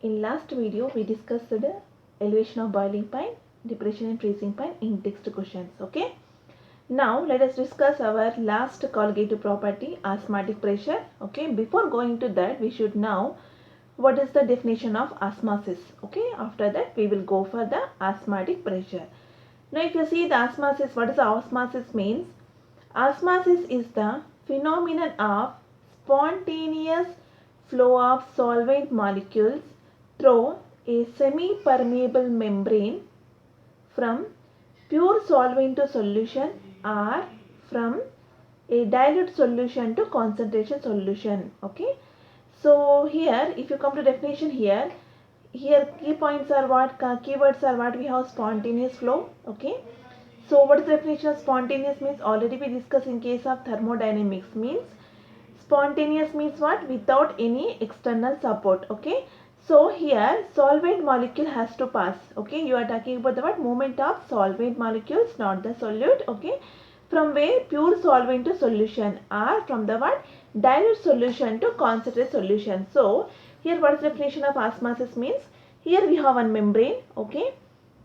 In last video, we discussed the elevation of boiling point, depression and freezing point in text questions. Okay. Now let us discuss our last colligative property, osmotic pressure. Okay. Before going to that, we should know what is the definition of osmosis. Okay. After that, we will go for the osmotic pressure. Now, if you see the osmosis, what is the osmosis means? Osmosis is the phenomenon of spontaneous flow of solvent molecules through a semi-permeable membrane from pure solvent to solution or from a dilute solution to concentration solution. Okay. So here if you come to definition here key points are what, keywords are what we have: spontaneous flow. Okay. So what is the definition of spontaneous means? Already we discussed in case of thermodynamics. Means spontaneous means what? Without any external support. Okay. So here solvent molecule has to pass. Okay. You are talking about the what? Movement of solvent molecules, not the solute. Okay. From where? Pure solvent to solution, or from the what? Dilute solution to concentrated solution. So here what is the definition of osmosis means? Here we have one membrane. Okay.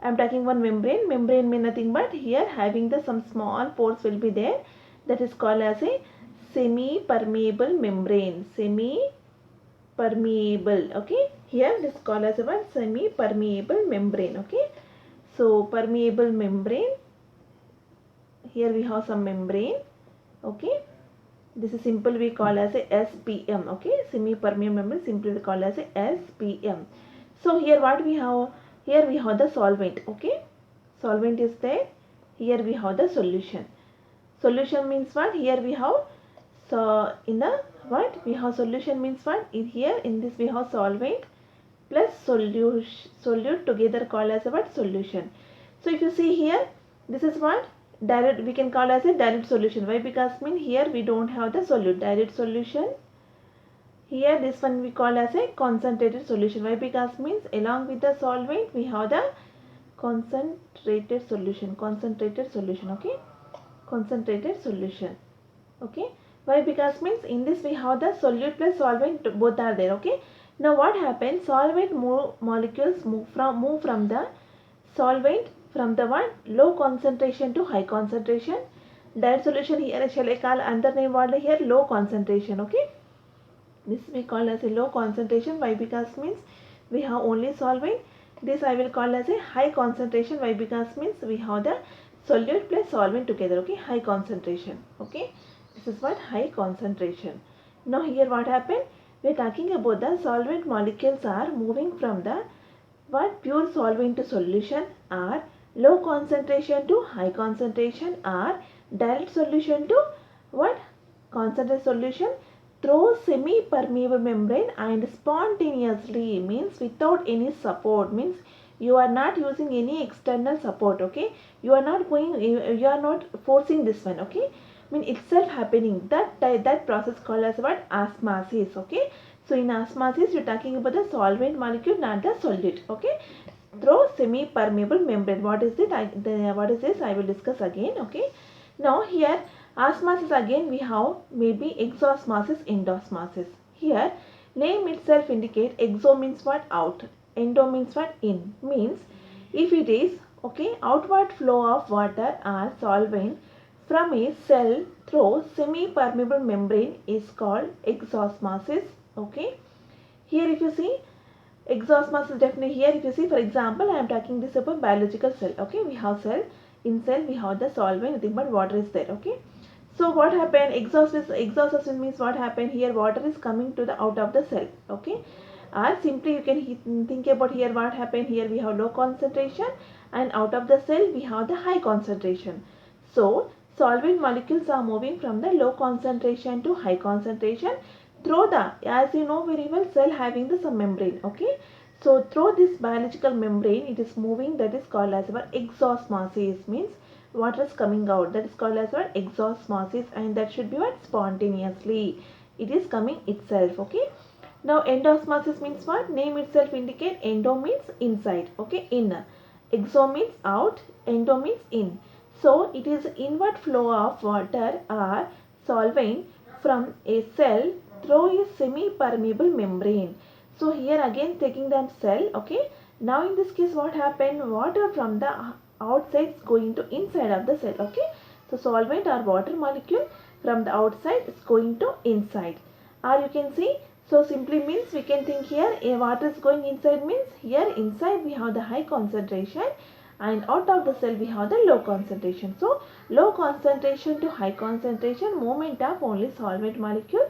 I am talking one membrane. Membrane mean nothing but here having the some small pores will be there. That is called as a semi-permeable membrane. Semi-permeable. Okay. Here this is called as a one semi-permeable membrane. Okay. So permeable membrane. Here we have some membrane. Okay. This is simple we call as a SPM. Okay. Semi-permeable membrane simply we call as a SPM. So here what we have? Here we have the solvent. Okay. Solvent is there. Here we have the solution. Solution means what? Here we have, so in the what? We have solution means what? In here in this we have solvent plus solute together called as a what? Solution. So if you see here, this is what? Dilute, we can call as a dilute solution. Why? Because mean here we don't have the solute. Dilute solution. Here this one we call as a concentrated solution. Why? Because means along with the solvent we have the concentrated solution. Okay. Concentrated solution. Okay. Why? Because means in this we have the solute plus solvent, both are there. Okay. Now what happens? Solvent molecules move from the solvent from the one low concentration to high concentration. That solution here shall I call under name what here? Low concentration. Okay. This we call as a low concentration. Why? Because means we have only solvent. This I will call as a high concentration. Why? Because means we have the solute plus solvent together. Okay. High concentration. Okay. This is what? High concentration. Now here what happened? We are talking about the solvent molecules are moving from the what? Pure solvent to solution, or low concentration to high concentration, or dilute solution to what? Concentrated solution through semi-permeable membrane and spontaneously, means without any support, means you are not using any external support. Okay. You are not going, you are not forcing this one. Okay. Mean itself happening, that process called as what? Osmosis. Okay. So in osmosis you are talking about the solvent molecule, not the solute. Okay. Through semi-permeable membrane. What is it? What is this? I will discuss again. Okay. Now here osmosis again we have maybe exosmosis, endosmosis. Here name itself indicate exo means what? Out. Endo means what? In. Means if it is okay outward flow of water or solvent from a cell through semi-permeable membrane is called exosmosis. Okay. Here if you see exosmosis definitely, here if you see for example I am talking this about biological cell. Okay. We have cell. In cell we have the solvent, nothing but water is there. Okay. So what happened? Exhaustion means what happened here? Water is coming to the out of the cell. Okay. Or simply you can think about here what happened. Here we have low concentration and out of the cell we have the high concentration. So solvent molecules are moving from the low concentration to high concentration through the, as you know very well, cell having the some membrane. Okay. So through this biological membrane it is moving, that is called as our exosmosis, means water is coming out, that is called as what? Exosmosis, and that should be what? Spontaneously. It is coming itself. Okay. Now endosmosis means what? Name itself indicate, endo means inside. Okay. In. Exo means out, endo means in. So it is inward flow of water or solvent from a cell through a semi-permeable membrane. So here again taking the cell, okay. Now in this case what happened, water from the outside is going to inside of the cell, okay. So solvent or water molecule from the outside is going to inside, or you can see, so simply means we can think here a water is going inside means here inside we have the high concentration and out of the cell we have the low concentration. So low concentration to high concentration movement of only solvent molecule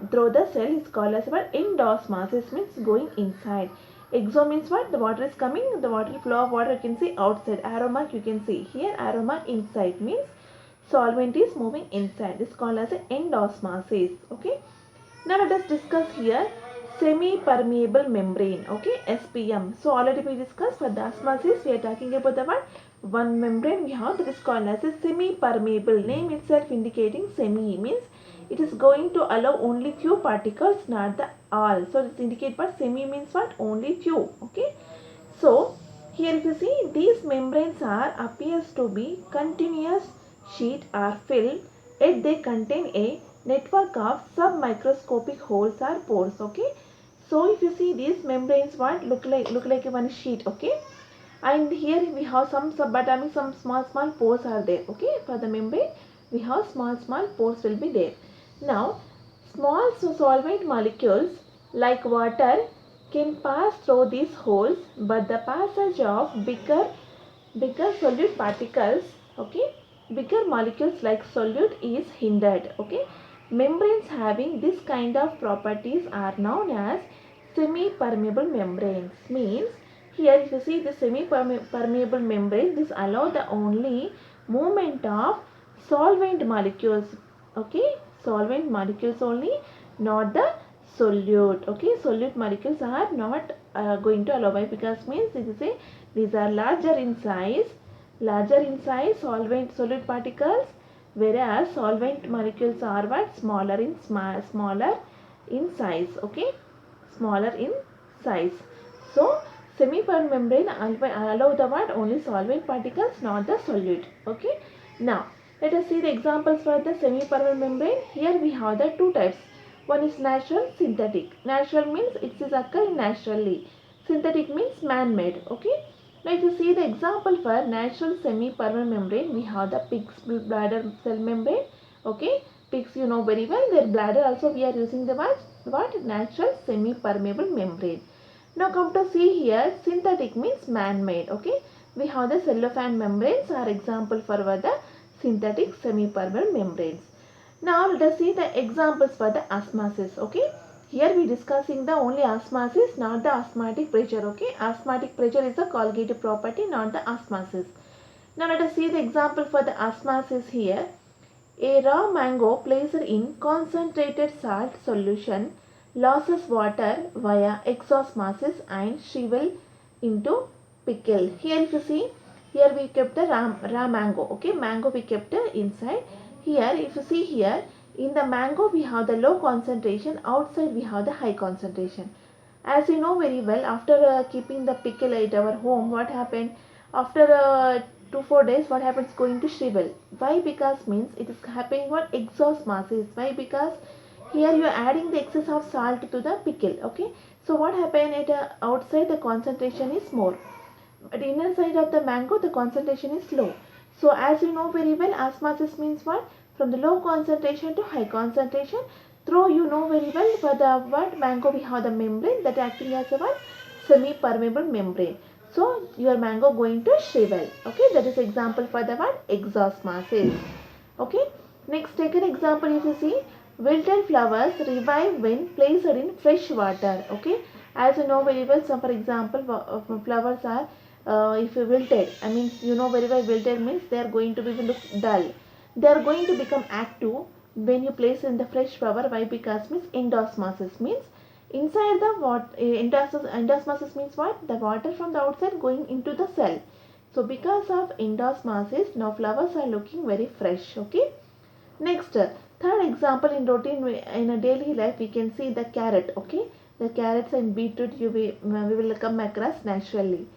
through the cell is called as what, endosmosis, means going inside. Exo means what, the water is coming, the water flow of water you can see outside, arrow mark you can see here, arrow mark inside means solvent is moving inside, this is called as endosmosis, okay. Now let us discuss here semi-permeable membrane, okay, SPM. So already we discussed for the osmosis we are talking about the one membrane we have, that is called as a semi-permeable. Name itself indicating semi means it is going to allow only few particles, not the all. So it indicates what, semi means what, only few, okay. So here if you see, these membranes are appears to be continuous sheet or film, yet they contain a network of submicroscopic holes or pores, okay. So if you see these membranes what look like one sheet, okay, and here we have some subatomic, some small pores are there, okay. For the membrane we have small pores will be there. Now small solvent molecules like water can pass through these holes, but the passage of bigger solute particles, okay, bigger molecules like solute is hindered, okay. Membranes having this kind of properties are known as semi-permeable membranes. Means here if you see the semi-permeable membrane, this allow the only movement of solvent molecules, okay, solvent molecules only, not the solute, okay. Solute molecules are not going to allow, by because means this is a, these are larger in size solvent solute particles, whereas solvent molecules are what, smaller in size, okay, smaller in size. So semi-permeable membrane allow the what, only solvent particles, not the solute, okay. Now let us see the examples for the semi-permeable membrane. Here we have the two types. One is natural, synthetic. Natural means it is occurring naturally. Synthetic means man-made, okay. Now if you see the example for natural semi-permeable membrane, we have the pig's bladder cell membrane, okay. Pigs you know very well, their bladder also we are using the what, natural semi-permeable membrane. Now come to see here, synthetic means man-made, okay. We have the cellophane membranes are example for the synthetic semi-permeable membranes. Now let us see the examples for the osmosis, okay. Here we discussing the only osmosis, not the osmotic pressure, okay. Osmotic pressure is a colligative property, not the osmosis. Now let us see the example for the osmosis here. A raw mango placed in concentrated salt solution loses water via exosmosis and shrivel into pickle. Here if you see, here we kept the raw mango, okay, mango we kept inside. Here if you see here, in the mango we have the low concentration, outside we have the high concentration. As you know very well, after keeping the pickle at our home, what happened, after 2-4 days what happens, going to shrivel. Why? Because means it is happening what, exosmosis. Why? Because here you are adding the excess of salt to the pickle, okay. So what happened, at outside the concentration is more, but inner side of the mango the concentration is low. So as you know very well, osmosis means what, from the low concentration to high concentration. Through you know very well, for the what, mango we have the membrane that acting as a what, semi permeable membrane. So your mango going to shrivel, okay. That is example for the what, exosmosis, okay. Next take an example. If you see, wilted flowers revive when placed in fresh water, okay. As you know very well, some for example flowers are if wilted, I mean you know very well, wilted means they are going to be look dull, they are going to become active when you place in the fresh flower. Why? Because means endosmosis means inside the water, endosmosis means what, the water from the outside going into the cell. So because of endosmosis, now flowers are looking very fresh, okay. Next, third example, in routine in a daily life we can see the carrot, okay. The carrots and beetroot we will come across naturally.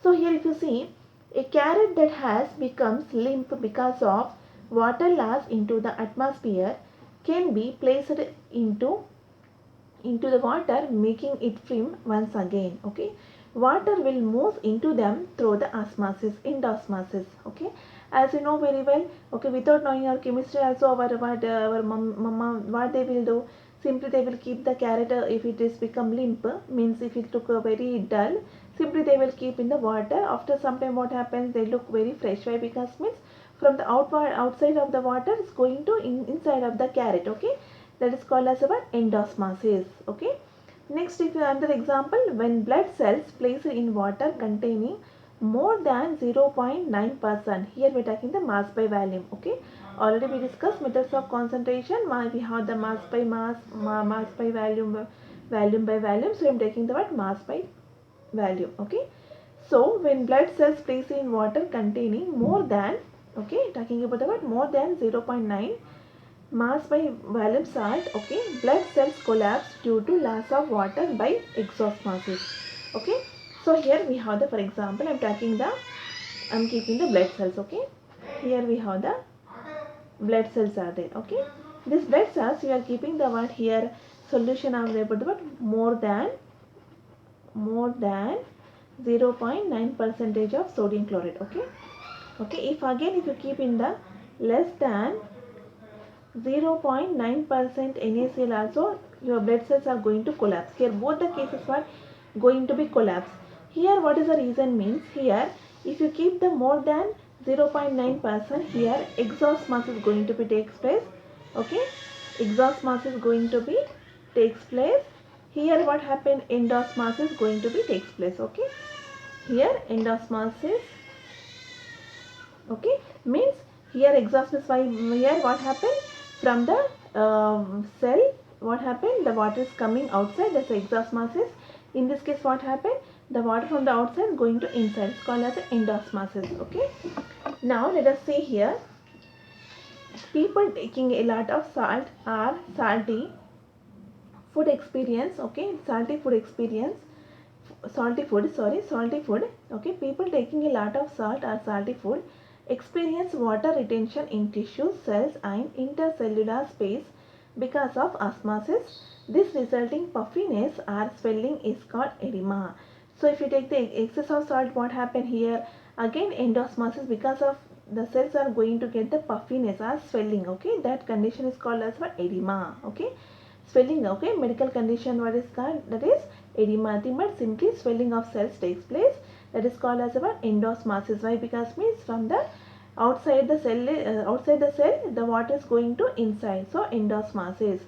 So here if you see, a carrot that has becomes limp because of water loss into the atmosphere can be placed into into the water, making it firm once again. Okay, water will move into them through the osmosis, endosmosis. Okay, as you know very well. Okay, without knowing our chemistry also, our mama what they will do, simply they will keep the carrot, if it is become limp, means if it look very dull, simply they will keep in the water. After some time what happens, they look very fresh. Why? Because means from the outside of the water is going to inside of the carrot. Okay, that is called as our endosmosis. Okay, next, if another example, when blood cells placed in water containing more than 0.9%, here we are taking the mass by volume. Okay, already we discussed methods of concentration. We have the mass by mass, mass by volume, volume by volume. So I am taking the word mass by volume. Okay, so when blood cells placed in water containing more than, okay, talking about the word more than 0.9 mass by volume salt, okay, blood cells collapse due to loss of water by exosmosis. Okay, so here we have the, for example, I'm keeping the blood cells. Okay, here we have the blood cells are there. Okay, this blood cells we are keeping the what here, solution of the but more than 0.9 percentage of sodium chloride. Okay, okay, if again if you keep in the less than 0.9% NaCl also, your blood cells are going to collapse. Here both the cases are going to be collapse. Here what is the reason means, here if you keep the more than 0.9%, here exhaust mass is going to be takes place. Okay, exhaust mass is going to be takes place. Here what happened, endosmosis is going to be takes place. Okay, here endosmosis, okay, means here exhaustless. Why? Here what happened, from the cell, what happened, the water is coming outside, that's the exosmosis. In this case what happened, the water from the outside is going to inside, it's called as endosmosis. Okay, now let us see here, people taking a lot of salt or salty food experience. Okay, salty food experience, salty food. Okay, people taking a lot of salt or salty food experience water retention in tissue, cells and intercellular space because of osmosis. This resulting puffiness or swelling is called edema. So if you take the excess of salt, what happened here, again endosmosis, because of the cells are going to get the puffiness or swelling. Okay, that condition is called as what, edema. Okay, swelling. Okay, medical condition what is called, that is edema. But simply swelling of cells takes place, that is called as our endosmosis. Why? Because means from the outside the cell the water is going to inside, so endosmosis.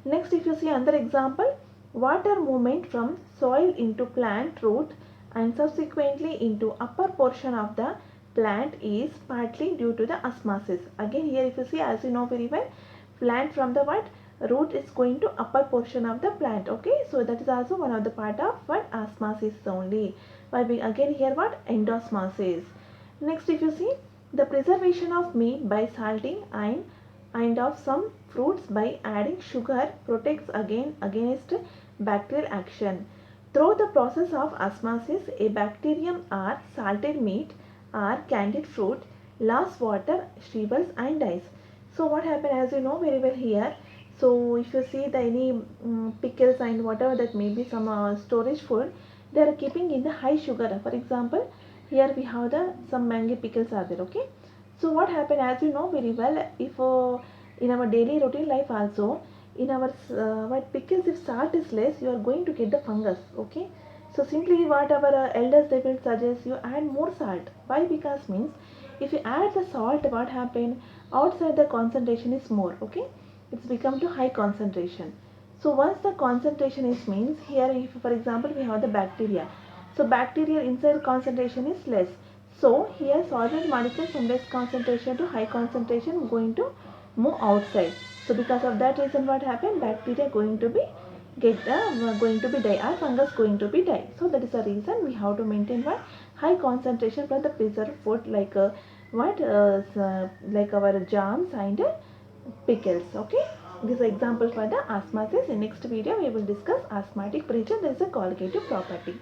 Next, if you see another example, water movement from soil into plant root and subsequently into upper portion of the plant is partly due to the osmosis. Again here if you see, as you know very well, plant from the what, root is going to upper portion of the plant. Okay, so that is also one of the part of what, osmosis only. By again here what, endosmosis. Next, if you see, the preservation of meat by salting and of some fruits by adding sugar protects against bacterial action. Through the process of osmosis, a bacterium or salted meat or candied fruit lost water, shrivels and dies. So what happened, as you know very well here, so if you see the any pickles and whatever that may be, some storage food, they are keeping in the high sugar. For example, here we have the some mango pickles are there. Okay, so what happened, as you know very well, if in our daily routine life also, in our what pickles, if salt is less, you are going to get the fungus. Okay, so simply what our elders they will suggest, you add more salt. Why? Because means if you add the salt, what happened, outside the concentration is more. Okay, it's become to high concentration. So once the concentration is means, here if for example we have the bacteria, so bacterial inside concentration is less. So here solvent molecules from less concentration to high concentration going to move outside. So because of that reason what happened, bacteria going to be going to be die, or fungus going to be die. So that is the reason we have to maintain what, high concentration for the preserved food, like like our jams and pickles. Okay, this is example for the osmosis. In next video we will discuss osmotic pressure. There is a colligative property.